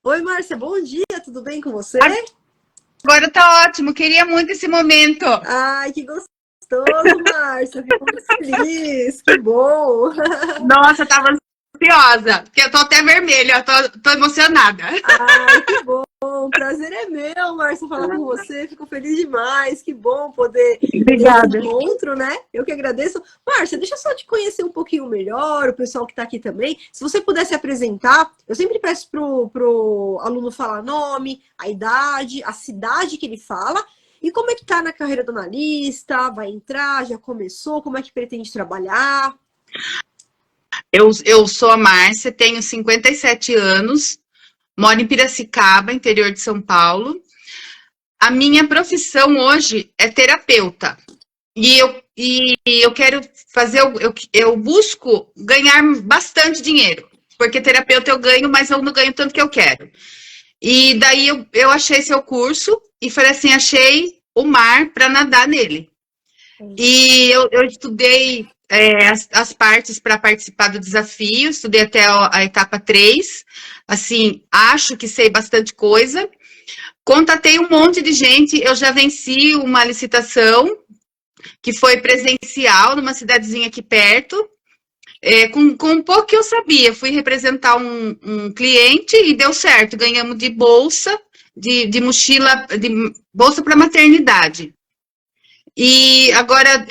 Oi, Márcia, bom dia, tudo bem com você? Agora tá ótimo, queria muito esse momento. Ai, que gostoso, Márcia, fico muito feliz, que bom. Nossa, eu tava ansiosa, porque eu tô até vermelha, tô emocionada. Ai, que bom, o prazer é meu, Márcia, falar com você, fico feliz demais, que bom poder ter esse Obrigada. encontro, né? Eu que agradeço. Márcia, deixa eu só te conhecer um pouquinho melhor, o pessoal que está aqui também. Se você pudesse apresentar, eu sempre peço pro aluno falar nome, a idade, a cidade que ele fala, e como é que tá na carreira do analista, vai entrar, já começou, como é que pretende trabalhar? Eu sou a Márcia, tenho 57 anos, moro em Piracicaba, interior de São Paulo. A minha profissão hoje é terapeuta. E eu quero fazer, eu busco ganhar bastante dinheiro, porque terapeuta eu ganho, mas eu não ganho tanto que eu quero. E daí eu achei seu curso e falei assim, achei o mar para nadar nele. E eu estudei as partes para participar do desafio, estudei até a etapa 3. Assim, acho que sei bastante coisa. Contatei um monte de gente, eu já venci uma licitação que foi presencial numa cidadezinha aqui perto. Com um pouco que eu sabia, fui representar um cliente e deu certo. Ganhamos de bolsa, de mochila, de bolsa para maternidade. E agora,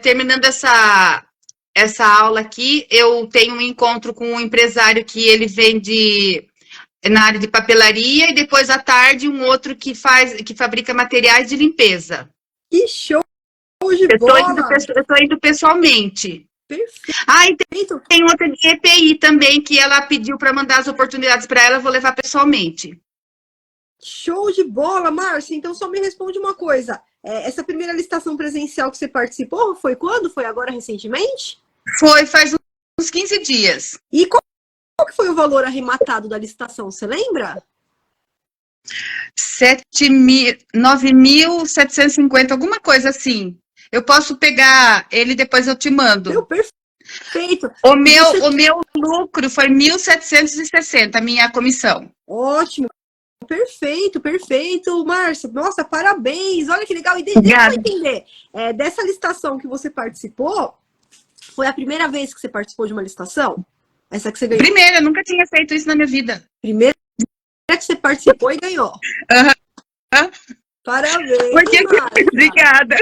terminando essa aula aqui, eu tenho um encontro com um empresário que ele vende na área de papelaria e depois à tarde um outro que fabrica materiais de limpeza. Que show de Eu estou indo, bola! eu tô indo pessoalmente. Ah, e Perfeito! tem outra de EPI também, que ela pediu para mandar as oportunidades para ela, eu vou levar pessoalmente. Show de bola, Márcia. Então só me responde uma coisa. Essa primeira licitação presencial que você participou, foi quando? Foi agora recentemente? Foi faz uns 15 dias. E qual que foi o valor arrematado da licitação? Você lembra? 9.750, alguma coisa assim. Eu posso pegar ele, depois eu te Meu, mando. perfeito. O E meu, você. o meu lucro foi 1.760, a minha comissão. Ótimo, perfeito, perfeito, Márcia. Nossa, parabéns. Olha que legal. E deixa eu Obrigada. entender. Dessa licitação que você participou, foi a primeira vez que você participou de uma licitação? Essa que você ganhou? Primeira, nunca tinha feito isso na minha vida. Primeira que você participou e ganhou. Uhum. Parabéns, Porque, Márcia. obrigada.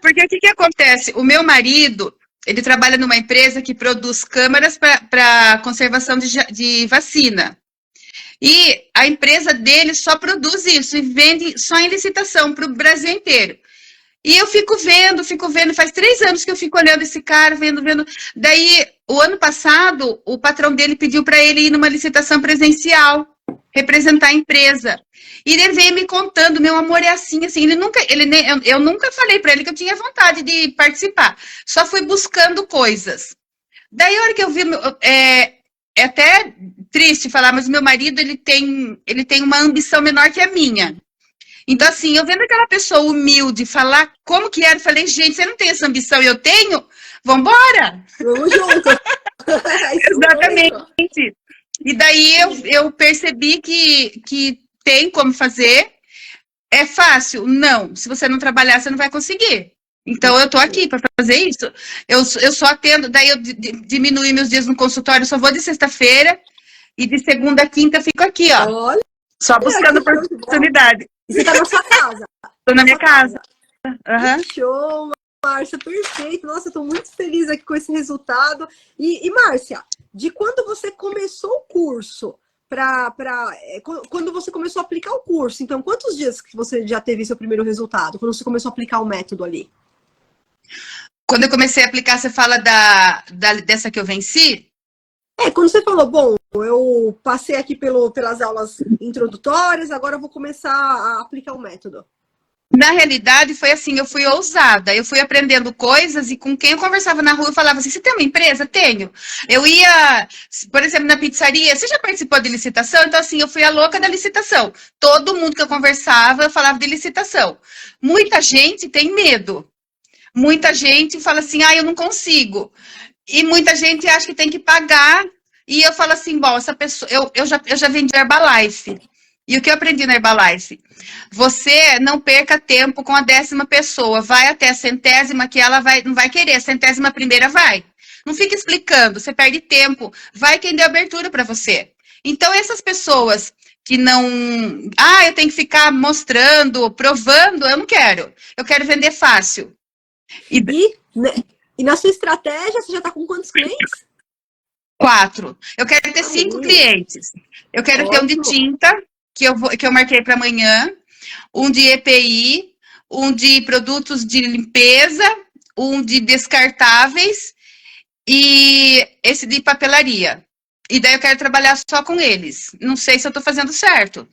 Porque o que acontece? O meu marido, ele trabalha numa empresa que produz câmaras para conservação de vacina. E a empresa dele só produz isso e vende só em licitação para o Brasil inteiro. E eu fico vendo, faz 3 anos que eu fico olhando esse cara, vendo. Daí, o ano passado, o patrão dele pediu para ele ir numa licitação presencial, representar a empresa. E ele veio me contando, meu amor, é assim, eu nunca falei para ele que eu tinha vontade de participar. Só fui buscando coisas. Daí, a hora que eu vi, é até triste falar, mas o meu marido, ele tem uma ambição menor que a minha. Então, assim, eu vendo aquela pessoa humilde falar como que era, eu falei, gente, você não tem essa ambição e eu tenho? Vambora! Vamos junto. É isso mesmo. Exatamente. E daí eu percebi que tem como fazer. É fácil? Não. Se você não trabalhar, você não vai conseguir. Então, eu tô aqui para fazer isso. Eu só atendo, daí eu diminuí meus dias no consultório, só vou de sexta-feira e de segunda a quinta eu fico aqui, ó. Olha, Só buscando que show de bola. oportunidade. E você tá na sua casa? Tô na Na minha sua casa. casa. Que Uhum. show, Márcia, perfeito. Nossa, eu tô muito feliz aqui com esse resultado. E Márcia, de quando você começou o curso quando você começou a aplicar o curso, então quantos dias que você já teve seu primeiro resultado? Quando você começou a aplicar o método ali? Quando eu comecei a aplicar, você fala dessa que eu venci? Quando você falou, bom, eu passei aqui pelas aulas introdutórias, agora eu vou começar a aplicar o método. Na realidade, foi assim, eu fui ousada, eu fui aprendendo coisas e com quem eu conversava na rua, eu falava assim, você tem uma empresa? Tenho. Eu ia, por exemplo, na pizzaria, você já participou de licitação? Então, assim, eu fui a louca da licitação. Todo mundo que eu conversava, eu falava de licitação. Muita gente tem medo. Muita gente fala assim, eu não consigo. E muita gente acha que tem que pagar e eu falo assim, bom, essa pessoa, eu já vendi Herbalife. E o que eu aprendi na Herbalife? Você não perca tempo com a 10ª pessoa. Vai até a 100ª, que ela não vai querer. A 101ª vai. Não fica explicando, você perde tempo. Vai quem deu abertura para você. Então, essas pessoas que não... eu tenho que ficar mostrando, provando, eu não quero. Eu quero vender fácil. E na sua estratégia, você já está com quantos clientes? 4. Eu quero ter 5 clientes. Eu quero ter um de tinta, que eu marquei para amanhã, um de EPI, um de produtos de limpeza, um de descartáveis e esse de papelaria. E daí eu quero trabalhar só com eles. Não sei se eu estou fazendo certo.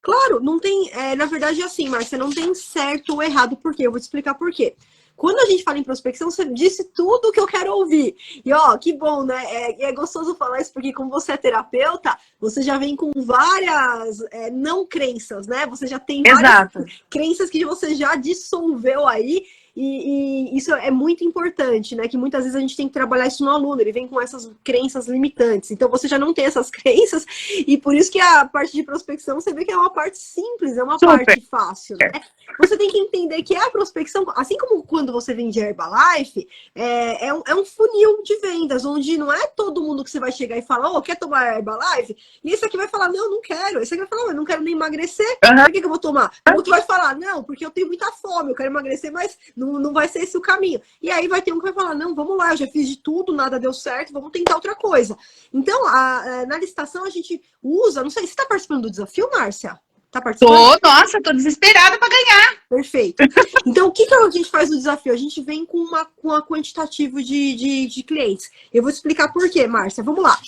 Claro, não tem... na verdade, é assim, Márcia, não tem certo ou errado. Por quê? Eu vou te explicar por quê. Quando a gente fala em prospecção, você disse tudo que eu quero ouvir. E ó, que bom, né? É gostoso falar isso, porque como você é terapeuta, você já vem com várias não crenças, né? Você já tem várias crenças que você já dissolveu aí. E isso é muito importante, né? Que muitas vezes a gente tem que trabalhar isso no aluno, ele vem com essas crenças limitantes. Então você já não tem essas crenças, e por isso que a parte de prospecção, você vê que é uma parte simples, é uma parte fácil, né? Você tem que entender que a prospecção, assim como quando você vende Herbalife, é um funil de vendas, onde não é todo mundo que você vai chegar e falar, quer tomar Herbalife? E esse aqui vai falar, não quero. Esse aqui vai falar, eu não quero nem emagrecer, por que eu vou tomar? O outro vai falar, não, porque eu tenho muita fome, eu quero emagrecer, mas não vai ser esse o caminho. E aí vai ter um que vai falar, não, vamos lá, eu já fiz de tudo, nada deu certo, vamos tentar outra coisa. Então, na licitação a gente usa, não sei, você está participando do desafio, Márcia? Tá participando? Tô desesperada para ganhar. Perfeito. Então, o que a gente faz no desafio? A gente vem com uma quantitativo de clientes. Eu vou te explicar por quê, Márcia. Vamos lá.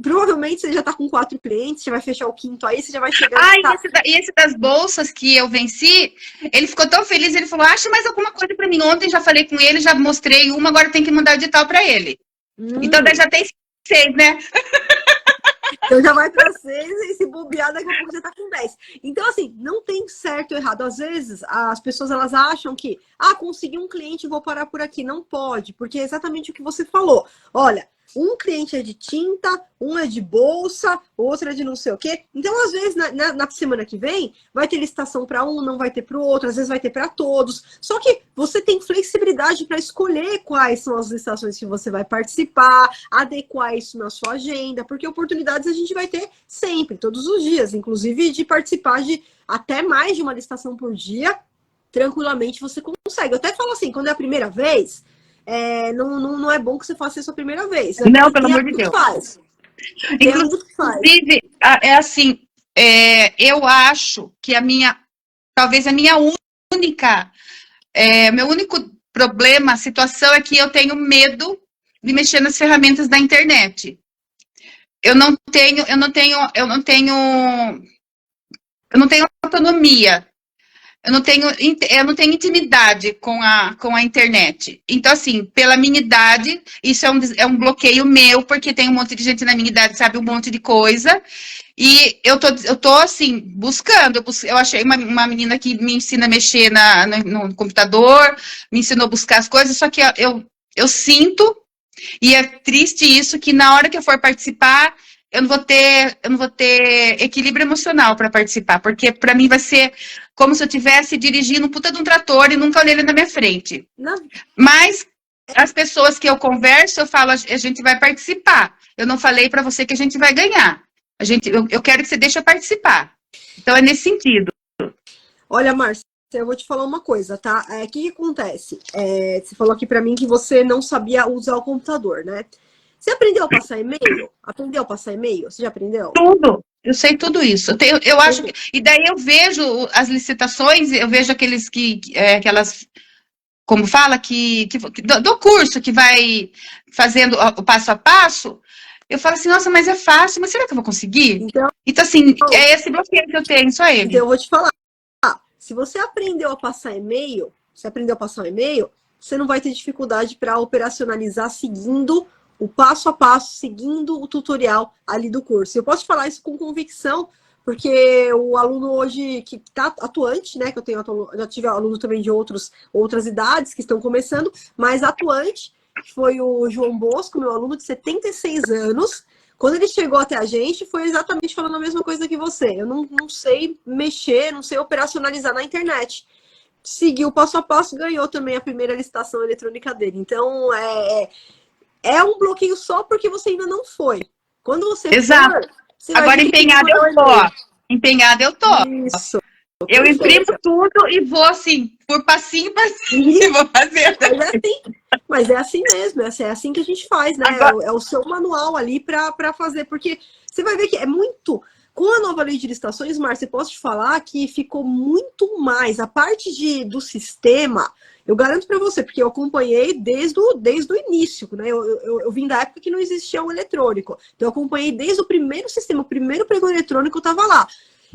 Provavelmente, você já está com 4 clientes, você vai fechar o 5º aí, você já vai chegar... E esse das bolsas que eu venci, ele ficou tão feliz, ele falou, acha mais alguma coisa para mim. Ontem já falei com ele, já mostrei uma, agora tem que mandar o edital para ele. Então, daí já tem 6, né? Então já vai para 6 e se bobear, daqui a pouco já tá com 10. Então, assim, não tem certo ou errado. Às vezes, as pessoas elas acham que, consegui um cliente, vou parar por aqui. Não pode, porque é exatamente o que você falou. Olha, um cliente é de tinta, um é de bolsa, outro é de não sei o quê. Então, às vezes, na semana que vem, vai ter licitação para um, não vai ter para o outro, às vezes vai ter para todos. Só que você tem flexibilidade para escolher quais são as licitações que você vai participar, adequar isso na sua agenda, porque oportunidades a gente vai ter sempre, todos os dias, inclusive de participar de até mais de uma licitação por dia, tranquilamente você consegue. Eu até falo assim, quando é a primeira vez... não é bom que você faça isso a primeira vez. Não, pelo amor de Deus. Inclusive, é assim, eu acho que talvez a minha única, meu único problema, situação é que eu tenho medo de mexer nas ferramentas da internet. Eu não tenho autonomia. Eu não tenho intimidade com a internet. Então, assim, pela minha idade, isso é um bloqueio meu, porque tem um monte de gente na minha idade, sabe, um monte de coisa. E eu tô assim, buscando. Eu achei uma menina que me ensina a mexer no computador, me ensinou a buscar as coisas, só que eu sinto, e é triste isso, que na hora que eu for participar, eu não vou ter equilíbrio emocional para participar, porque para mim vai ser como se eu estivesse dirigindo um puta de um trator e nunca olhei ele na minha frente. Não. Mas as pessoas que eu converso, eu falo, a gente vai participar. Eu não falei para você que a gente vai ganhar. Eu quero que você deixe eu participar. Então é nesse sentido. Olha, Márcia, eu vou te falar uma coisa, tá? O que acontece? Você falou aqui para mim que você não sabia usar o computador, né? Você aprendeu a passar e-mail? Aprendeu a passar e-mail? Você já aprendeu? Tudo. Eu sei tudo isso. Eu acho que... E daí eu vejo as licitações, eu vejo aqueles aquelas... Como fala, do curso que vai fazendo o passo a passo, eu falo assim, nossa, mas é fácil, mas será que eu vou conseguir? Então assim, é esse bloqueio que eu tenho, só ele. Então eu vou te falar. Se você aprendeu a passar e-mail, você não vai ter dificuldade para operacionalizar seguindo o passo a passo, seguindo o tutorial ali do curso. Eu posso te falar isso com convicção, porque o aluno hoje que está atuante, né, que já tive aluno também de outras idades que estão começando, mas atuante, que foi o João Bosco, meu aluno de 76 anos. Quando ele chegou até a gente, foi exatamente falando a mesma coisa que você. Eu não sei mexer, não sei operacionalizar na internet. Seguiu passo a passo, ganhou também a primeira licitação eletrônica dele. Então, é um bloqueio só porque você ainda não foi. Quando você Exato. for, você vai Agora, ver que empenhada eu tô. Empenhada eu tô. Isso. Eu imprimo tudo e vou assim, por passinho, e vou fazer. Mas é assim mesmo, é assim que a gente faz, né? Agora... É o seu manual ali para fazer, porque você vai ver que é muito. Com a nova lei de licitações, Márcia, posso te falar que ficou muito mais. A parte do sistema, eu garanto para você, porque eu acompanhei desde o início, né? Eu vim da época que não existia o eletrônico. Então, eu acompanhei desde o primeiro sistema, o primeiro pregão eletrônico, eu estava lá.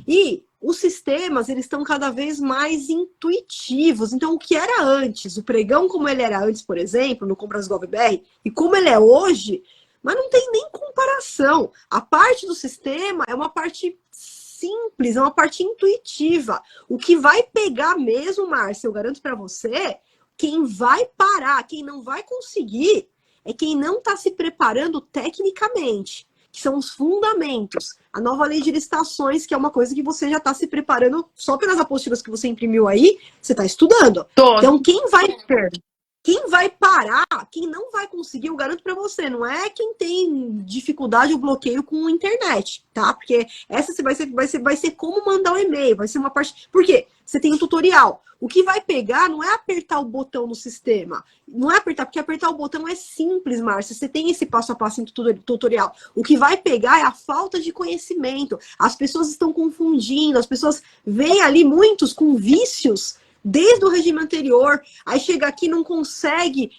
E os sistemas, eles estão cada vez mais intuitivos. Então, o que era antes, o pregão como ele era antes, por exemplo, no Compras Gov.br, e como ele é hoje, mas não tem nem comparação. A parte do sistema é uma parte simples, é uma parte intuitiva. O que vai pegar mesmo, Márcia, eu garanto para você, quem vai parar, quem não vai conseguir, é quem não está se preparando tecnicamente, que são os fundamentos. A nova lei de licitações, que é uma coisa que você já está se preparando só pelas apostilas que você imprimiu aí, você está estudando. Então, quem vai parar, quem não vai conseguir, eu garanto para você, não é quem tem dificuldade ou bloqueio com a internet, tá? Porque essa vai ser como mandar um e-mail, vai ser uma parte... Por quê? Você tem um tutorial. O que vai pegar não é apertar o botão no sistema. Não é apertar, porque apertar o botão é simples, Márcia. Você tem esse passo a passo em tutorial. O que vai pegar é a falta de conhecimento. As pessoas estão confundindo, as pessoas veem ali muitos com vícios desde o regime anterior, aí chega aqui não consegue,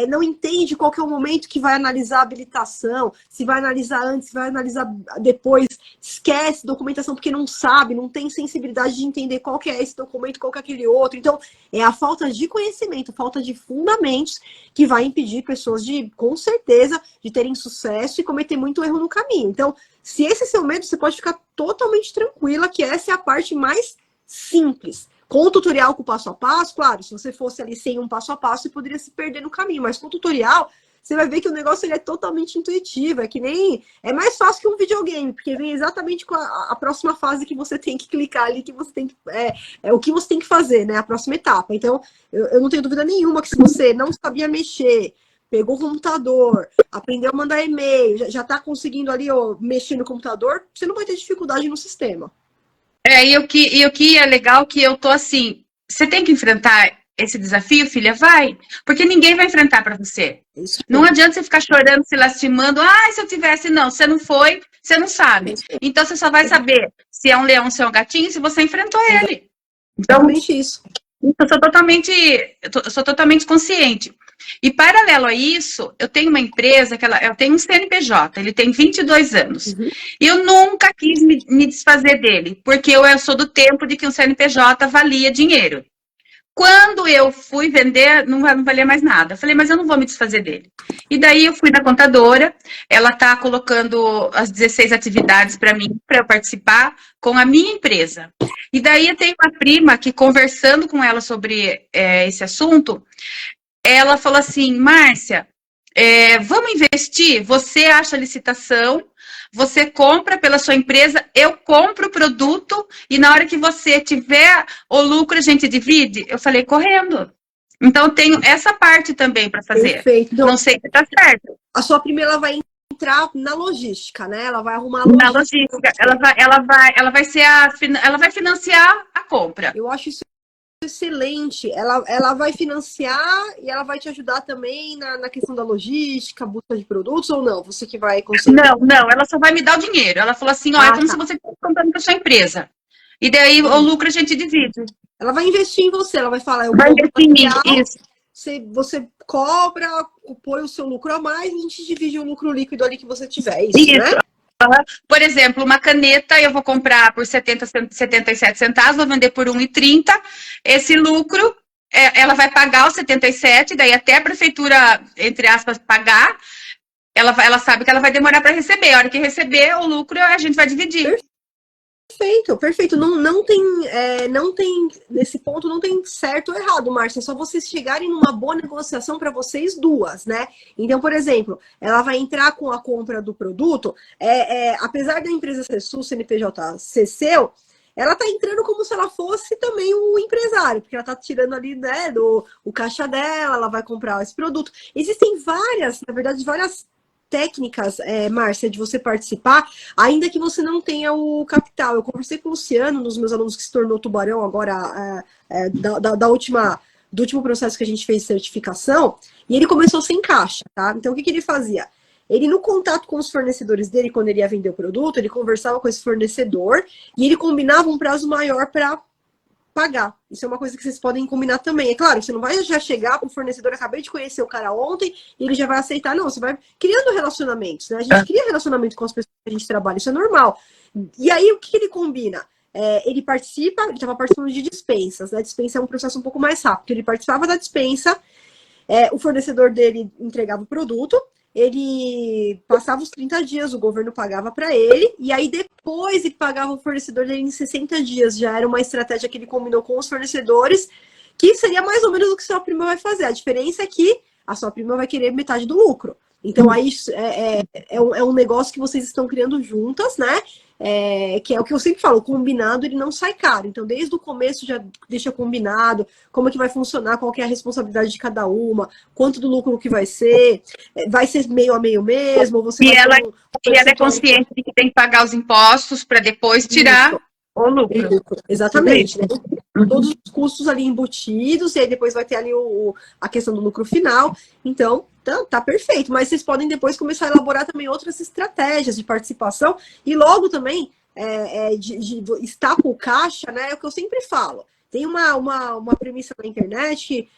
não entende qual que é o momento que vai analisar a habilitação, se vai analisar antes, se vai analisar depois, esquece documentação porque não sabe, não tem sensibilidade de entender qual que é esse documento, qual que é aquele outro. Então, é a falta de conhecimento, falta de fundamentos que vai impedir pessoas com certeza, de terem sucesso e cometer muito erro no caminho. Então, se esse é seu medo, você pode ficar totalmente tranquila que essa é a parte mais simples. Com o tutorial, com o passo a passo, claro, se você fosse ali sem um passo a passo, você poderia se perder no caminho. Mas com o tutorial, você vai ver que o negócio ele é totalmente intuitivo. É mais fácil que um videogame, porque vem exatamente com a próxima fase que você tem que clicar ali, que você tem que, o que você tem que fazer, né? A próxima etapa. Então, eu não tenho dúvida nenhuma que se você não sabia mexer, pegou o computador, aprendeu a mandar e-mail, já está conseguindo ali mexer no computador, você não vai ter dificuldade no sistema. E o que é legal que eu tô assim, você tem que enfrentar esse desafio, filha? Vai, porque ninguém vai enfrentar para você. Não adianta você ficar chorando, se lastimando, se eu tivesse, não, você não foi, você não sabe. Então você só vai saber se é um leão, se é um gatinho, se você enfrentou ele. Então, exatamente isso. Eu sou totalmente consciente. E paralelo a isso, eu tenho uma empresa que eu tenho um CNPJ, ele tem 22 anos. Uhum. E eu nunca quis me desfazer dele, porque eu sou do tempo de que um CNPJ valia dinheiro. Quando eu fui vender, não valia mais nada. Eu falei, mas eu não vou me desfazer dele. E daí eu fui na contadora, ela está colocando as 16 atividades para mim, para eu participar com a minha empresa. E daí eu tenho uma prima que, conversando com ela sobre esse assunto, ela falou assim, Márcia, vamos investir? Você acha a licitação, você compra pela sua empresa, eu compro o produto e na hora que você tiver o lucro, a gente divide? Eu falei, correndo. Então, eu tenho essa parte também para fazer. Perfeito. Então, não sei se está certo. A sua prima ela vai entrar na logística, né? Ela vai arrumar a logística. Na logística. Ela vai financiar a compra. Eu acho isso excelente. Ela vai financiar e ela vai te ajudar também na questão da logística, busca de produtos ou não? Você que vai conseguir? Não, ela só vai me dar o dinheiro. Ela falou assim, é como se você estivesse comprando para sua empresa. E daí o lucro a gente divide. Ela vai investir em você, ela vai falar, vai investir em mim, isso. Você cobra, põe o seu lucro a mais e a gente divide o lucro líquido ali que você tiver. Isso. Né? Por exemplo, uma caneta eu vou comprar por 77 centavos, vou vender por 1,30. Esse lucro, ela vai pagar os 77, daí até a prefeitura, entre aspas, pagar, ela sabe que ela vai demorar para receber. A hora que receber o lucro, a gente vai dividir. Perfeito, perfeito. Não tem, nesse ponto, não tem certo ou errado, Márcia. É só vocês chegarem numa boa negociação para vocês duas, né? Então, por exemplo, ela vai entrar com a compra do produto, apesar da empresa ser sua, CNPJ ser seu, ela tá entrando como se ela fosse também um empresário, porque ela tá tirando ali, né, o caixa dela, ela vai comprar esse produto. Existem várias, na verdade, várias técnicas, Márcia, de você participar, ainda que você não tenha o capital. Eu conversei com o Luciano, um dos meus alunos que se tornou tubarão agora, do último processo que a gente fez de certificação, e ele começou sem caixa, tá? Então, o que ele fazia? Ele, no contato com os fornecedores dele, quando ele ia vender o produto, ele conversava com esse fornecedor e ele combinava um prazo maior para pagar. Isso é uma coisa que vocês podem combinar também. É claro, você não vai já chegar para o fornecedor, acabei de conhecer o cara ontem, e ele já vai aceitar. Não, você vai criando relacionamentos, né? A gente cria relacionamento com as pessoas que a gente trabalha, isso é normal. E aí, o que ele combina? Ele estava participando de dispensas, né? Dispensa é um processo um pouco mais rápido. Ele participava da dispensa, o fornecedor dele entregava o produto, ele passava os 30 dias, o governo pagava para ele, e aí depois ele pagava o fornecedor dele em 60 dias. Já era uma estratégia que ele combinou com os fornecedores, que seria mais ou menos o que a sua prima vai fazer. A diferença é que a sua prima vai querer metade do lucro. Então, aí é um negócio que vocês estão criando juntas, né? Que é o que eu sempre falo, o combinado ele não sai caro. Então, desde o começo já deixa combinado como é que vai funcionar, qual que é a responsabilidade de cada uma, quanto do lucro que vai ser meio a meio mesmo, ou você E vai ela, ter e ela é consciente de que tem que pagar os impostos para depois tirar o lucro. Exatamente, né? Todos os custos ali embutidos, e aí depois vai ter ali a questão do lucro final. Então, tá perfeito. Mas vocês podem depois começar a elaborar também outras estratégias de participação e logo também de estar com o caixa, né? É o que eu sempre falo. Tem uma premissa na internet que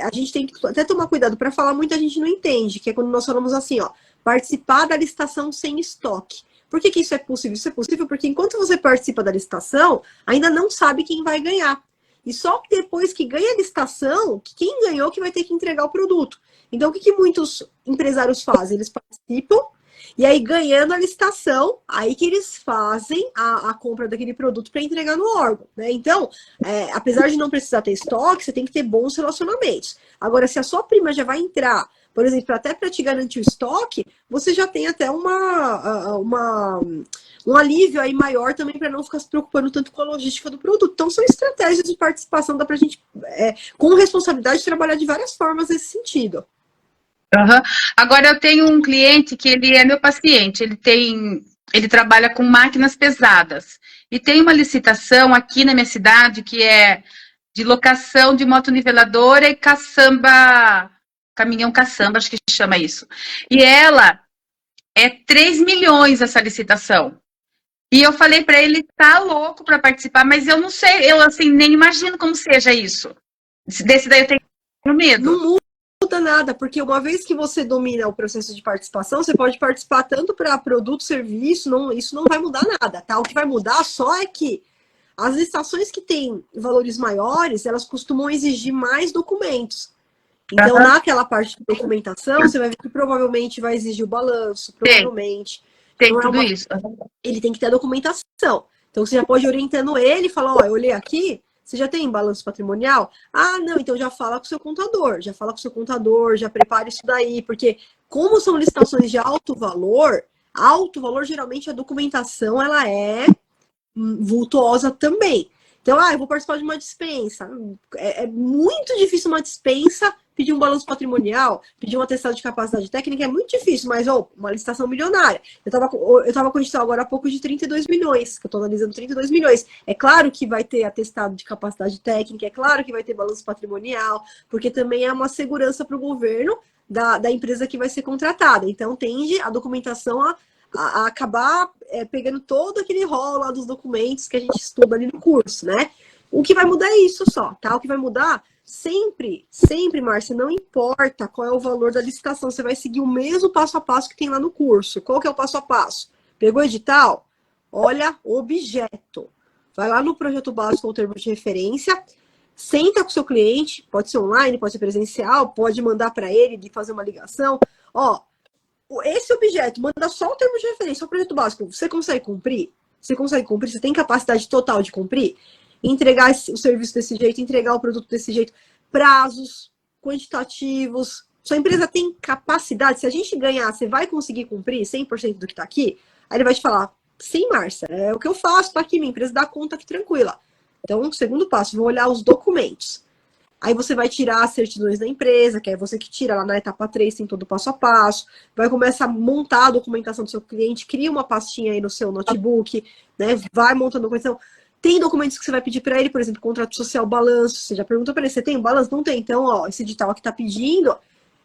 a gente tem que até tomar cuidado para falar, muita gente não entende, que é quando nós falamos assim, ó, participar da licitação sem estoque. Por que isso é possível? Isso é possível porque enquanto você participa da licitação, ainda não sabe quem vai ganhar. E só depois que ganha a licitação, que quem ganhou que vai ter que entregar o produto. Então, o que muitos empresários fazem? Eles participam, e aí ganhando a licitação, aí que eles fazem a compra daquele produto para entregar no órgão, né? Então, apesar de não precisar ter estoque, você tem que ter bons relacionamentos. Agora, se a sua prima já vai entrar, por exemplo, até para te garantir o estoque, você já tem até um alívio aí maior também para não ficar se preocupando tanto com a logística do produto. Então, são estratégias de participação, dá para a gente, com responsabilidade, trabalhar de várias formas nesse sentido. Uhum. Agora, eu tenho um cliente que ele é meu paciente, ele trabalha com máquinas pesadas. E tem uma licitação aqui na minha cidade que é de locação de motoniveladora e caçamba, caminhão caçamba, acho que chama isso. E ela é 3 milhões essa licitação. E eu falei para ele, tá louco para participar, mas eu não sei, eu assim, nem imagino como seja isso. Desse daí eu tenho medo. Não muda nada, porque uma vez que você domina o processo de participação, você pode participar tanto para produto, serviço, isso não vai mudar nada, tá? O que vai mudar só é que as licitações que têm valores maiores, elas costumam exigir mais documentos. Então, naquela parte de documentação, você vai ver que provavelmente vai exigir o balanço, provavelmente. Tem tudo isso. Ele tem que ter a documentação. Então, você já pode ir orientando ele e falar, ó, eu olhei aqui, você já tem balanço patrimonial? Ah, não, então já fala com o seu contador, já prepara isso daí, porque como são licitações de alto valor geralmente a documentação, ela é vultuosa também. Então, eu vou participar de uma dispensa. É muito difícil uma dispensa pedir um balanço patrimonial, pedir um atestado de capacidade técnica, é muito difícil, mas uma licitação milionária. Eu tava com a edital agora há pouco de 32 milhões, que eu estou analisando 32 milhões. É claro que vai ter atestado de capacidade técnica, é claro que vai ter balanço patrimonial, porque também é uma segurança para o governo da empresa que vai ser contratada. Então, tende a documentação a acabar pegando todo aquele rol lá dos documentos que a gente estuda ali no curso, né? O que vai mudar é isso só, tá? O que vai mudar sempre, Márcia, não importa qual é o valor da licitação, você vai seguir o mesmo passo a passo que tem lá no curso. Qual que é o passo a passo? Pegou o edital? Olha o objeto. Vai lá no projeto básico ou termo de referência, senta com o seu cliente, pode ser online, pode ser presencial, pode mandar para ele fazer uma ligação. Ó, esse objeto, manda só o termo de referência, só o projeto básico, você consegue cumprir? Você consegue cumprir? Você tem capacidade total de cumprir? Entregar o serviço desse jeito, entregar o produto desse jeito, prazos quantitativos. Sua empresa tem capacidade? Se a gente ganhar, você vai conseguir cumprir 100% do que está aqui? Aí ele vai te falar, sim, Márcia, é o que eu faço, tá aqui, minha empresa dá conta aqui tranquila. Então, segundo passo, vou olhar os documentos. Aí você vai tirar as certidões da empresa, que é você que tira lá na etapa 3, tem todo o passo a passo. Vai começar a montar a documentação do seu cliente, cria uma pastinha aí no seu notebook, né? Vai montando a documentação. Tem documentos que você vai pedir para ele, por exemplo, contrato social, balanço. Você já perguntou para ele, você tem um balanço? Não tem. Então, ó, esse edital aqui tá pedindo.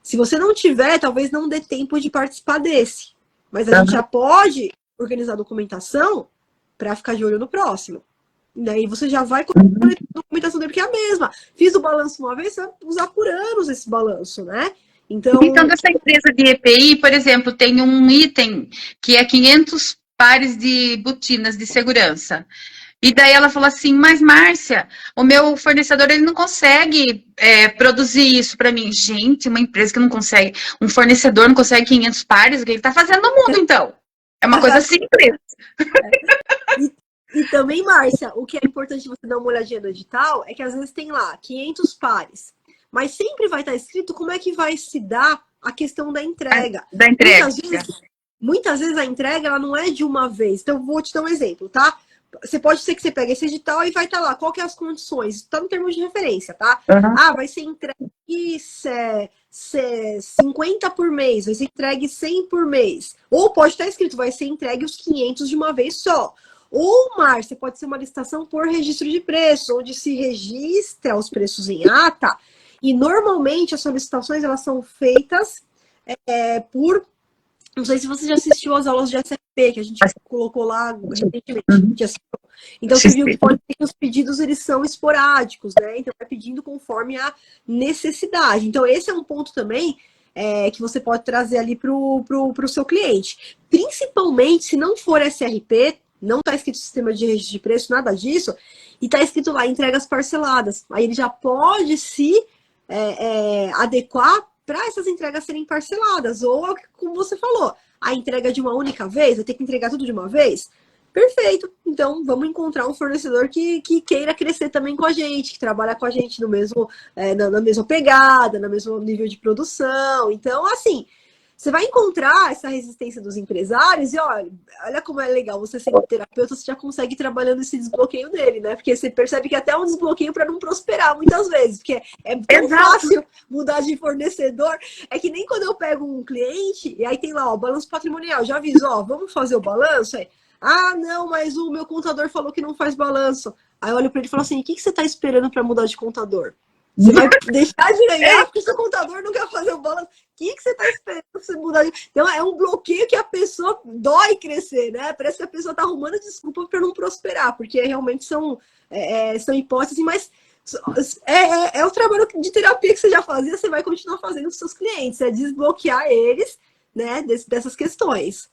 Se você não tiver, talvez não dê tempo de participar desse. Mas a gente já pode organizar a documentação para ficar de olho no próximo. Daí você já vai com a documentação dele, porque é a mesma. Fiz o balanço uma vez, você vai usar por anos esse balanço, né? Então, dessa empresa de EPI, por exemplo, tem um item que é 500 pares de botinas de segurança. E daí ela falou assim, mas Márcia, o meu fornecedor ele não consegue produzir isso para mim. Gente, uma empresa que não consegue, um fornecedor não consegue 500 pares, o que ele está fazendo no mundo, então? É uma coisa simples. E também, Márcia, o que é importante você dar uma olhadinha no edital é que às vezes tem lá 500 pares, mas sempre vai estar escrito como é que vai se dar a questão da entrega. Da entrega. Muitas vezes a entrega ela não é de uma vez. Então, vou te dar um exemplo, tá? Você pode ser que você pegue esse edital e vai estar lá. Qual que é as condições? Está no termo de referência, tá? Ah, vai ser entregue 50 por mês, vai ser entregue 100 por mês. Ou pode estar escrito, vai ser entregue os 500 de uma vez só. Ou, Márcia, pode ser uma licitação por registro de preço, onde se registra os preços em ata, e normalmente as solicitações elas são feitas por... Não sei se você já assistiu às aulas de SRP, que a gente colocou lá recentemente. Então, você viu que pode ser que os pedidos eles são esporádicos, né? Então, vai pedindo conforme a necessidade. Então, esse é um ponto também que você pode trazer ali para o seu cliente. Principalmente se não for SRP, não está escrito sistema de registro de preço, nada disso, e está escrito lá entregas parceladas. Aí ele já pode se adequar para essas entregas serem parceladas. Ou, como você falou, a entrega de uma única vez, vai ter que entregar tudo de uma vez? Perfeito. Então, vamos encontrar um fornecedor que queira crescer também com a gente, que trabalha com a gente no mesmo, na mesma pegada, no mesmo nível de produção. Então, assim... Você vai encontrar essa resistência dos empresários e olha como é legal você ser terapeuta, você já consegue ir trabalhando esse desbloqueio dele, né? Porque você percebe que até é um desbloqueio para não prosperar muitas vezes, porque é tão fácil mudar de fornecedor. É que nem quando eu pego um cliente e aí tem lá, ó, balanço patrimonial, já aviso, ó, vamos fazer o balanço? Aí, ah, não, mas o meu contador falou que não faz balanço. Aí eu olho para ele e falo assim, o que você está esperando para mudar de contador? Você vai deixar de ganhar porque o seu contador não quer fazer o balanço. O que você está esperando para você mudar? Então, é um bloqueio que a pessoa dói crescer, né? Parece que a pessoa está arrumando desculpa para não prosperar, porque realmente são hipóteses, mas é o trabalho de terapia que você já fazia, você vai continuar fazendo com seus clientes, é desbloquear eles, né, dessas questões.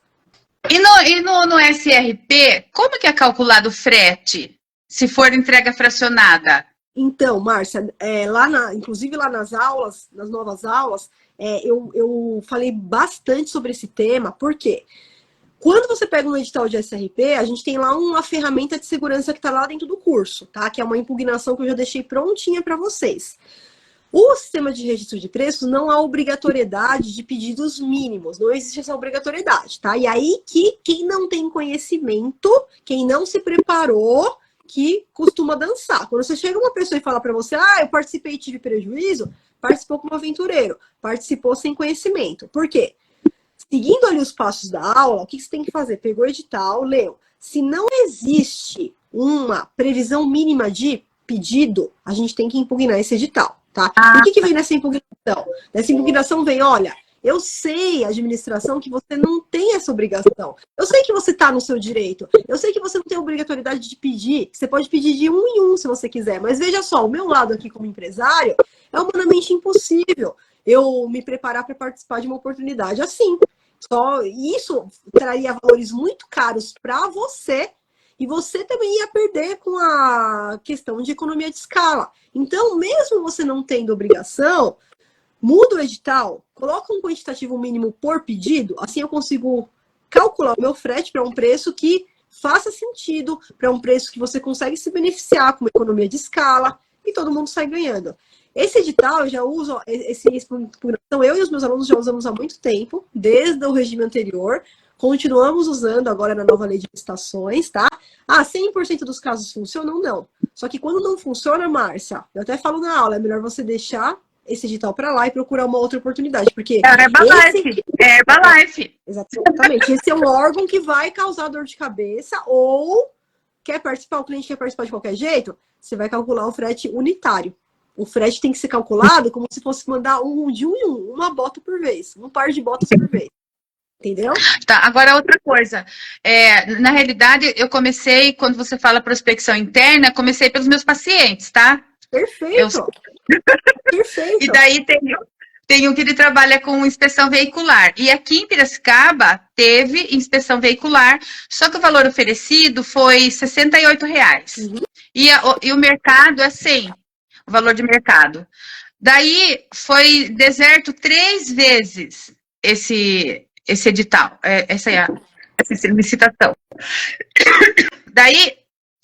E no SRP, como que é calculado o frete, se for entrega fracionada? Então, Márcia, inclusive lá nas aulas, nas novas aulas, eu falei bastante sobre esse tema, porque quando você pega um edital de SRP, a gente tem lá uma ferramenta de segurança que está lá dentro do curso, tá? Que é uma impugnação que eu já deixei prontinha para vocês. O sistema de registro de preços não há obrigatoriedade de pedidos mínimos, não existe essa obrigatoriedade, tá? E aí que quem não tem conhecimento, quem não se preparou, que costuma dançar. Quando você chega uma pessoa e fala para você, eu participei e tive prejuízo, participou como aventureiro, participou sem conhecimento. Por quê? Seguindo ali os passos da aula, o que você tem que fazer? Pegou o edital, leu. Se não existe uma previsão mínima de pedido, a gente tem que impugnar esse edital, tá? E o que vem nessa impugnação? Nessa impugnação vem, olha, eu sei, administração, que você não tem essa obrigação. Eu sei que você está no seu direito. Eu sei que você não tem obrigatoriedade de pedir. Você pode pedir de um em um, se você quiser. Mas veja só, o meu lado aqui como empresário é humanamente impossível eu me preparar para participar de uma oportunidade assim. Só isso traria valores muito caros para você e você também ia perder com a questão de economia de escala. Então, mesmo você não tendo obrigação, muda o edital, coloca um quantitativo mínimo por pedido, assim eu consigo calcular o meu frete para um preço que faça sentido para um preço que você consegue se beneficiar com uma economia de escala e todo mundo sai ganhando. Esse edital, eu já uso, então eu e os meus alunos já usamos há muito tempo, desde o regime anterior, continuamos usando agora na nova lei de licitações, tá? 100% dos casos funcionam? Não. Só que quando não funciona, Márcia, eu até falo na aula, é melhor você deixar esse edital para lá e procurar uma outra oportunidade, porque... Herbalife. Exatamente. Esse é um órgão que vai causar dor de cabeça ou quer participar, o cliente quer participar de qualquer jeito, você vai calcular o frete unitário. O frete tem que ser calculado como se fosse mandar de um em um, uma bota por vez, um par de botas por vez. Entendeu? Tá, agora outra coisa. Na realidade, eu comecei, quando você fala prospecção interna, comecei pelos meus pacientes, tá? Perfeito. Perfeito. E daí tem um que ele trabalha com inspeção veicular. E aqui em Piracicaba teve inspeção veicular, só que o valor oferecido foi R$68. Uhum. E o mercado é 100, o valor de mercado. Daí foi deserto 3 vezes esse edital, essa licitação. Daí,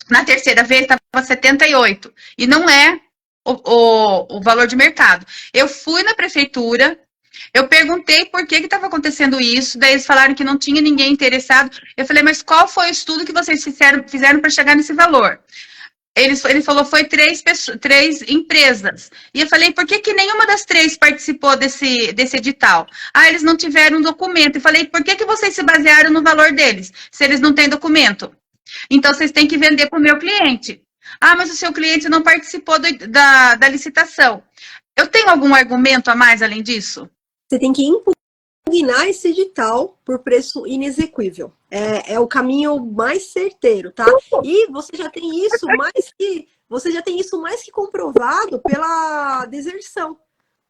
na terceira vez, estava 78. E não é o valor de mercado. Eu fui na prefeitura, eu perguntei por que estava acontecendo isso, daí eles falaram que não tinha ninguém interessado. Eu falei, mas qual foi o estudo que vocês fizeram para chegar nesse valor? Ele falou, foi 3 empresas. E eu falei, por que nenhuma das 3 participou desse edital? Eles não tiveram documento. E falei, por que vocês se basearam no valor deles, se eles não têm documento? Então, vocês têm que vender para o meu cliente. Mas o seu cliente não participou da licitação. Eu tenho algum argumento a mais além disso? Você tem que impugnar esse edital por preço inexequível. É o caminho mais certeiro, tá? E você já tem isso mais que comprovado pela deserção.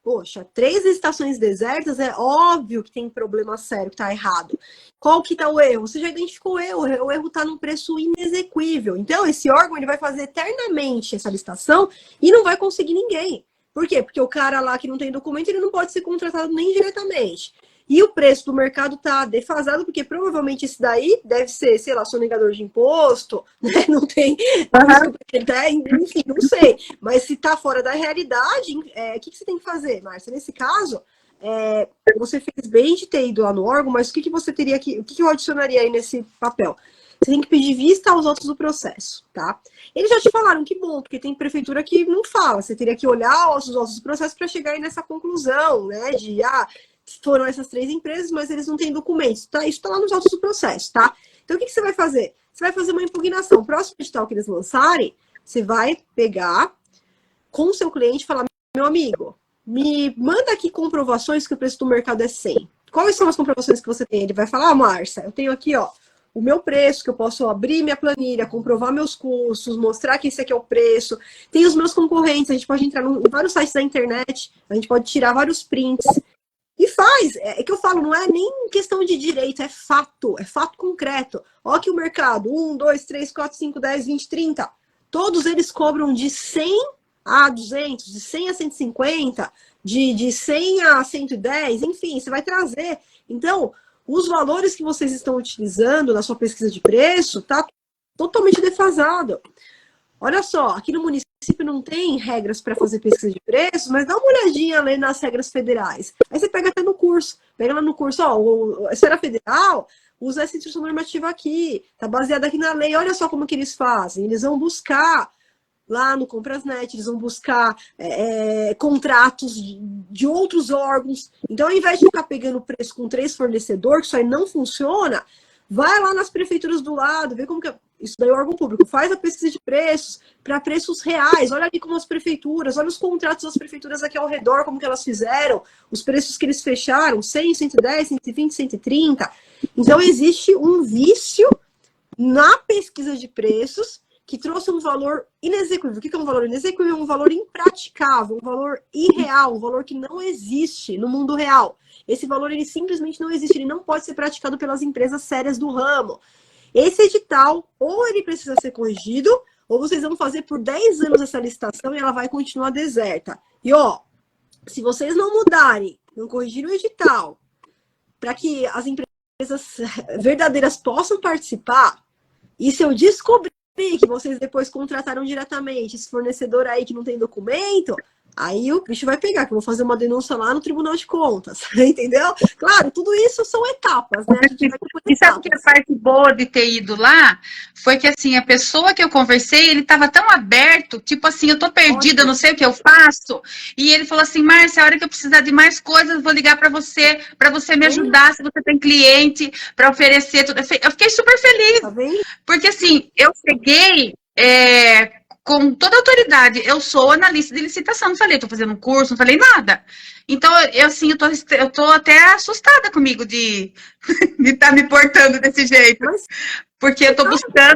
Poxa, 3 estações desertas, é óbvio que tem problema sério, que tá errado. Qual que tá o erro? Você já identificou o erro tá num preço inexequível. Então, esse órgão ele vai fazer eternamente essa licitação e não vai conseguir ninguém. Por quê? Porque o cara lá que não tem documento, ele não pode ser contratado nem diretamente. E o preço do mercado tá defasado, porque provavelmente esse daí deve ser, sei lá, sonegador de imposto, né? Não tem... Enfim, não sei. Mas se tá fora da realidade, o que você tem que fazer, Márcia? Nesse caso, você fez bem de ter ido lá no órgão, mas o que você teria que... O que eu adicionaria aí nesse papel? Você tem que pedir vista aos autos do processo, tá? Eles já te falaram que bom, porque tem prefeitura que não fala. Você teria que olhar os autos do processo para chegar aí nessa conclusão, né? De, foram essas 3 empresas, mas eles não têm documentos, tá? Isso está lá nos autos do processo, tá? Então, o que você vai fazer? Você vai fazer uma impugnação. O próximo edital que eles lançarem, você vai pegar com o seu cliente e falar, meu amigo, me manda aqui comprovações que o preço do mercado é 100. Quais são as comprovações que você tem? Ele vai falar, Márcia, eu tenho aqui, ó, o meu preço, que eu posso abrir minha planilha, comprovar meus custos, mostrar que esse aqui é o preço. Tem os meus concorrentes, a gente pode entrar em vários sites da internet, a gente pode tirar vários prints. E faz, que eu falo, não é nem questão de direito, é fato concreto. Ó que o mercado, 1, 2, 3, 4, 5, 10, 20, 30, todos eles cobram de 100 a 200, de 100 a 150, de 100 a 110, enfim, você vai trazer. Então, os valores que vocês estão utilizando na sua pesquisa de preço tá totalmente defasado. Olha só, aqui no município não tem regras para fazer pesquisa de preços, mas dá uma olhadinha ali nas regras federais. Aí você pega até no curso, pega lá no curso, ó, a esfera federal usa essa instrução normativa aqui, tá baseada aqui na lei, olha só como que eles fazem, eles vão buscar lá no Comprasnet, eles vão buscar contratos de outros órgãos. Então, ao invés de ficar pegando preço com 3 fornecedores, que isso aí não funciona, vai lá nas prefeituras do lado, vê como que isso daí é o órgão público, faz a pesquisa de preços para preços reais, olha ali como as prefeituras, olha os contratos das prefeituras aqui ao redor, como que elas fizeram, os preços que eles fecharam, 100, 110, 120, 130. Então, existe um vício na pesquisa de preços que trouxe um valor inexequível. O que é um valor inexequível? Um valor impraticável, um valor irreal, um valor que não existe no mundo real. Esse valor, ele simplesmente não existe, ele não pode ser praticado pelas empresas sérias do ramo. Esse edital, ou ele precisa ser corrigido, ou vocês vão fazer por 10 anos essa licitação e ela vai continuar deserta. E, ó, se vocês não mudarem, não corrigirem o edital, para que as empresas verdadeiras possam participar, E se eu descobrir que vocês depois contrataram diretamente esse fornecedor aí que não tem documento, aí o bicho vai pegar, que eu vou fazer uma denúncia lá no Tribunal de Contas, entendeu? Claro, tudo isso são etapas, né? A gente vai por E sabe que a parte boa de ter ido lá foi que, assim, a pessoa que eu conversei, ele estava tão aberto, tipo assim, eu tô perdida, eu não sei o que eu faço. E ele falou assim, Márcia, a hora que eu precisar de mais coisas, eu vou ligar para você me ajudar, se você tem cliente, para oferecer tudo. Eu fiquei super feliz, Tá vendo? porque, assim, eu cheguei com toda a autoridade, eu sou analista de licitação, não falei, tô fazendo um curso, não falei nada. Então, assim, eu tô até assustada comigo de estar me portando desse jeito. Mas, Porque eu tô buscando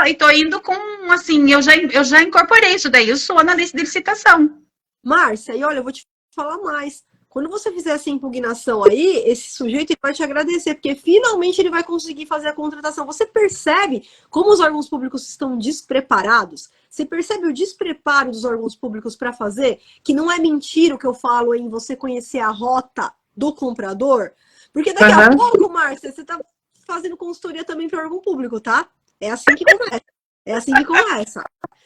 e tô indo com, assim, eu já incorporei isso daí, eu sou analista de licitação. Márcia, e olha, eu vou te falar mais. Quando você fizer essa impugnação aí, esse sujeito ele vai te agradecer, porque finalmente ele vai conseguir fazer a contratação. Você percebe como os órgãos públicos estão despreparados? Você percebe o despreparo dos órgãos públicos para fazer? Que não é mentira o que eu falo em você conhecer a rota do comprador? Porque daqui a pouco, Márcia, você está fazendo consultoria também para o órgão público, tá? É assim que começa. É assim que começa.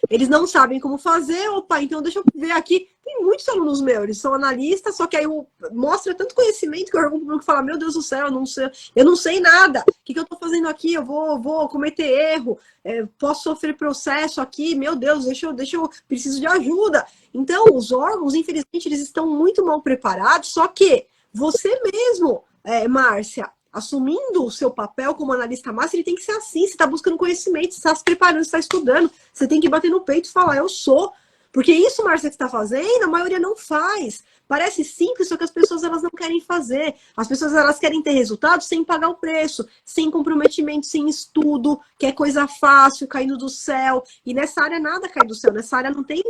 Eles não sabem como fazer, opa, então deixa eu ver aqui. Tem muitos alunos meus, eles são analistas, só que aí mostra tanto conhecimento que o órgão público fala, meu Deus do céu, eu não sei nada. O que eu tô fazendo aqui? Eu vou cometer erro, posso sofrer processo aqui, meu Deus, preciso de ajuda. Então, os órgãos, infelizmente, eles estão muito mal preparados, só que você mesmo, Márcia, assumindo o seu papel como analista master, ele tem que ser assim. Você está buscando conhecimento, você está se preparando, você está estudando. Você tem que bater no peito e falar, eu sou. Porque isso, Márcia, que você está fazendo, a maioria não faz. Parece simples, só que as pessoas elas não querem fazer. As pessoas elas querem ter resultados sem pagar o preço, sem comprometimento, sem estudo, que é coisa fácil, caindo do céu. E nessa área nada cai do céu. Nessa área não tem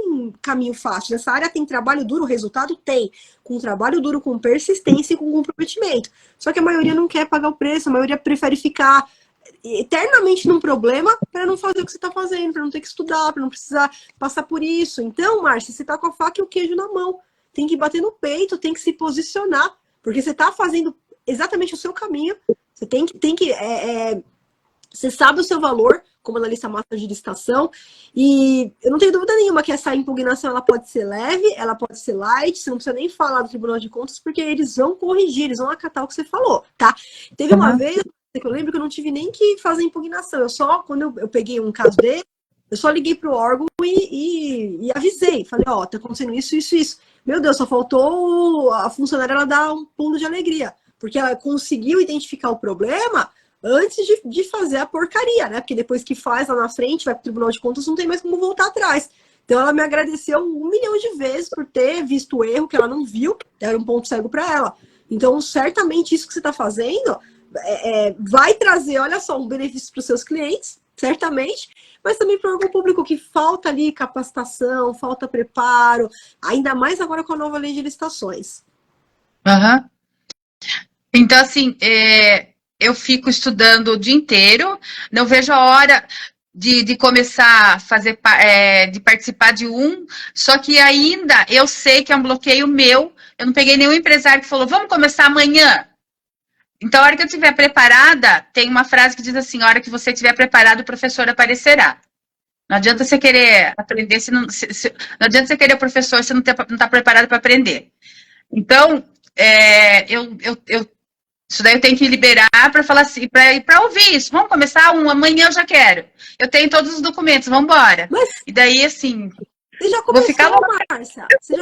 caminho fácil. Nessa área tem trabalho duro, o resultado tem. Com trabalho duro, com persistência e com comprometimento. Só que a maioria não quer pagar o preço, a maioria prefere ficar eternamente num problema para não fazer o que você está fazendo, para não ter que estudar, para não precisar passar por isso. Então, Márcia, você está com a faca e o queijo na mão. Tem que bater no peito, tem que se posicionar, porque você está fazendo exatamente o seu caminho. Você você sabe o seu valor como analista master de licitação, e eu não tenho dúvida nenhuma que essa impugnação ela pode ser leve, ela pode ser light, você não precisa nem falar do Tribunal de Contas, porque eles vão corrigir, eles vão acatar o que você falou, tá? Teve uma vez que eu lembro que eu não tive nem que fazer impugnação, quando eu peguei um caso dele, eu só liguei pro órgão e avisei, falei, ó, tá acontecendo isso, isso, isso. Meu Deus, só faltou a funcionária ela dar um pulo de alegria, porque ela conseguiu identificar o problema antes de fazer a porcaria, né? Porque depois que faz lá na frente, vai pro Tribunal de Contas, não tem mais como voltar atrás. Então ela me agradeceu 1 milhão de vezes por ter visto o erro que ela não viu, era um ponto cego para ela. Então, certamente isso que você está fazendo vai trazer, olha só, um benefício para os seus clientes, certamente, mas também para o órgão público que falta ali capacitação, falta preparo, ainda mais agora com a nova lei de licitações. Uhum. Então, assim, eu fico estudando o dia inteiro, não vejo a hora de começar a fazer, de participar de só que ainda eu sei que é um bloqueio meu, eu não peguei nenhum empresário que falou, vamos começar amanhã. Então, a hora que eu estiver preparada, tem uma frase que diz assim, a hora que você estiver preparado, o professor aparecerá. Não adianta você querer aprender, não adianta você querer o professor se não está preparado para aprender. Então, isso daí eu tenho que liberar para falar assim, para ouvir isso. Vamos começar amanhã eu já quero. Eu tenho todos os documentos, vamos embora. Mas e daí, assim, você já começou, vou ficar Márcia. Você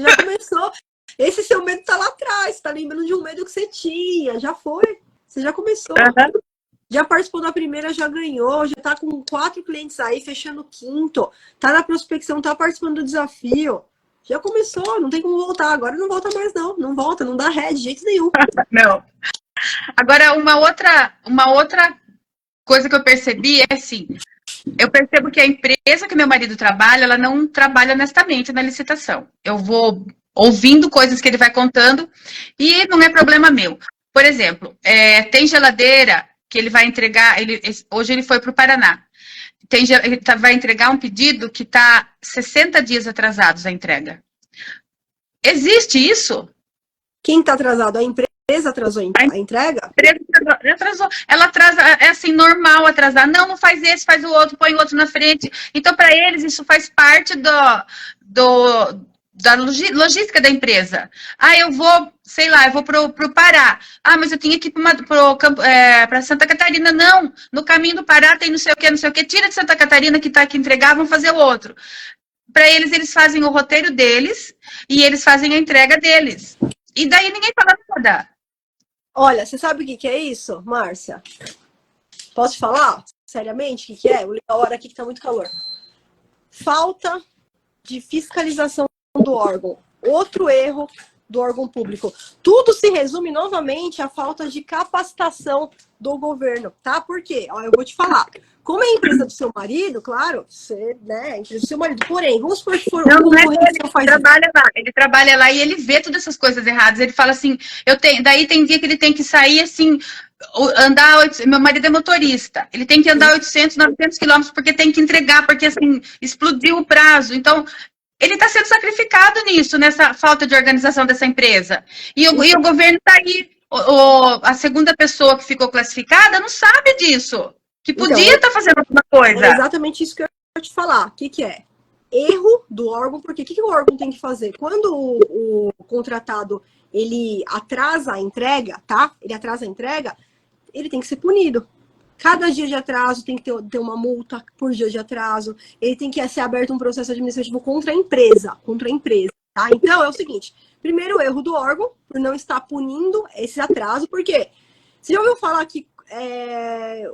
já começou. Esse seu medo tá lá atrás, tá lembrando de um medo que você tinha, já foi. Você já começou. Uhum. Já participou da primeira, já ganhou, já tá com 4 clientes aí, fechando o 5º, tá na prospecção, tá participando do desafio. Já começou, não tem como voltar. Agora não volta mais, não. Não volta, não dá ré de jeito nenhum. Não. Agora, uma outra coisa que eu percebi é assim, eu percebo que a empresa que meu marido trabalha, ela não trabalha honestamente na licitação. Eu vou ouvindo coisas que ele vai contando e não é problema meu. Por exemplo, tem geladeira que ele vai entregar, hoje ele foi para o Paraná. Ele vai entregar um pedido que está 60 dias atrasados a entrega. Existe isso? Quem está atrasado? A empresa empresa atrasou a entrega? Ela atrasa, é assim, normal atrasar. Não faz esse, faz o outro, põe o outro na frente. Então, para eles, isso faz parte da logística da empresa. Eu vou, sei lá, eu vou para o Pará. Mas eu tinha que ir para Santa Catarina. Não, no caminho do Pará tem não sei o que. Tira de Santa Catarina que está aqui entregar, vamos fazer o outro. Para eles fazem o roteiro deles e eles fazem a entrega deles. E daí ninguém fala nada. Olha, você sabe o que é isso, Márcia? Posso te falar? Seriamente, o que é? Vou ligar a hora aqui que tá muito calor. Falta de fiscalização do órgão. Outro erro do órgão público. Tudo se resume novamente à falta de capacitação do governo, tá? Por quê? Eu vou te falar. Como é a empresa do seu marido, claro, você, né, a empresa do seu marido. Porém, vamos supor que for não é ele trabalha lá e ele vê todas essas coisas erradas. Ele fala assim, daí tem dia que ele tem que sair assim, meu marido é motorista, ele tem que andar 800, 900 quilômetros porque tem que entregar, porque assim, explodiu o prazo. Então, ele está sendo sacrificado nisso, nessa falta de organização dessa empresa. E o governo está aí. A segunda pessoa que ficou classificada não sabe disso. Que podia estar fazendo alguma coisa. É exatamente isso que eu ia te falar. O que é? Erro do órgão, porque o que o órgão tem que fazer? Quando o contratado, ele atrasa a entrega, tá? Ele atrasa a entrega, ele tem que ser punido. Cada dia de atraso tem que ter uma multa por dia de atraso. Ele tem que ser aberto um processo administrativo contra a empresa. Tá? Então, é o seguinte. Primeiro erro do órgão, por não estar punindo esse atraso. Por quê? Você já ouviu falar que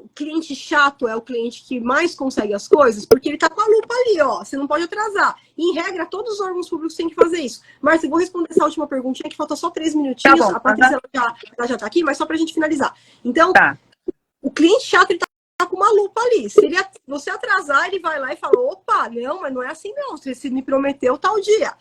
o cliente chato é o cliente que mais consegue as coisas? Porque ele tá com a lupa ali, ó. Você não pode atrasar. E, em regra, todos os órgãos públicos têm que fazer isso. Márcia, eu vou responder essa última perguntinha, que falta só 3 minutinhos. Tá bom, a Patrícia já tá aqui, mas só pra gente finalizar. Então, o cliente chato, ele tá com uma lupa ali. Se você atrasar, ele vai lá e fala, opa, não, mas não é assim não. Você me prometeu tal dia.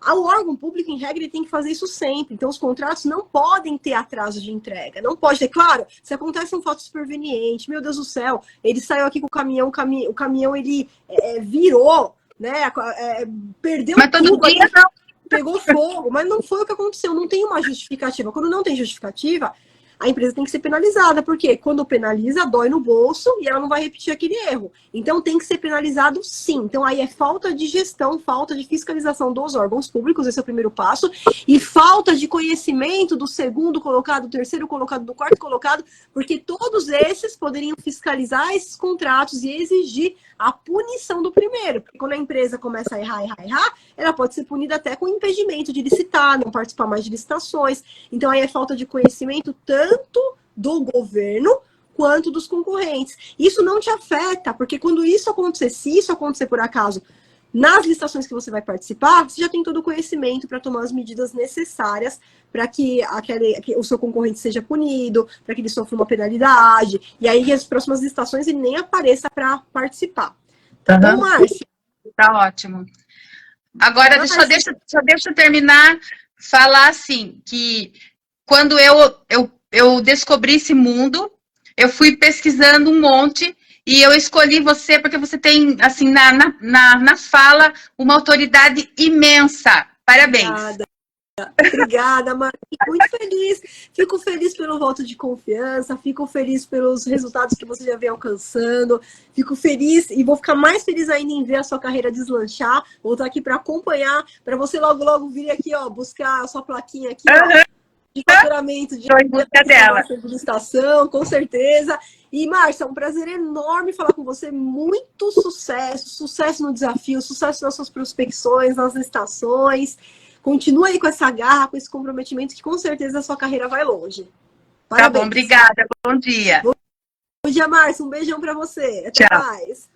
O órgão público, em regra, ele tem que fazer isso sempre. Então, os contratos não podem ter atraso de entrega. Não pode ter. Claro, se acontece um fato superveniente, meu Deus do céu, ele saiu aqui com o caminhão, o caminhão ele virou, né? Perdeu mas todo tudo, dia não. Pegou fogo, mas não foi o que aconteceu. Não tem uma justificativa. Quando não tem justificativa, a empresa tem que ser penalizada, porque quando penaliza, dói no bolso e ela não vai repetir aquele erro. Então, tem que ser penalizado sim. Então, aí é falta de gestão, falta de fiscalização dos órgãos públicos, esse é o primeiro passo, e falta de conhecimento do segundo colocado, do terceiro colocado, do quarto colocado, porque todos esses poderiam fiscalizar esses contratos e exigir a punição do primeiro. Porque quando a empresa começa a errar, ela pode ser punida até com impedimento de licitar, não participar mais de licitações. Então, aí é falta de conhecimento tanto do governo quanto dos concorrentes. Isso não te afeta, porque quando isso acontecer, se isso acontecer por acaso, nas licitações que você vai participar, você já tem todo o conhecimento para tomar as medidas necessárias para que o seu concorrente seja punido, para que ele sofra uma penalidade, e aí as próximas licitações ele nem apareça para participar. Tá bom, Márcia? Tá ótimo. Agora, deixa eu terminar, falar assim, que quando eu descobri esse mundo, eu fui pesquisando um monte e eu escolhi você porque você tem, assim, na fala, uma autoridade imensa. Parabéns. Obrigada, Maria. Fico muito feliz. Fico feliz pelo voto de confiança, fico feliz pelos resultados que você já vem alcançando. Fico feliz e vou ficar mais feliz ainda em ver a sua carreira deslanchar. Vou estar aqui para acompanhar, para você logo vir aqui, ó, buscar a sua plaquinha aqui, ó, de faturamento de estação, com certeza. E, Márcia, é um prazer enorme falar com você. Muito sucesso no desafio, sucesso nas suas prospecções, nas estações. Continua aí com essa garra, com esse comprometimento, que com certeza a sua carreira vai longe. Parabéns. Tá bom, obrigada. Bom dia. Bom dia, Márcia. Um beijão para você. Até mais.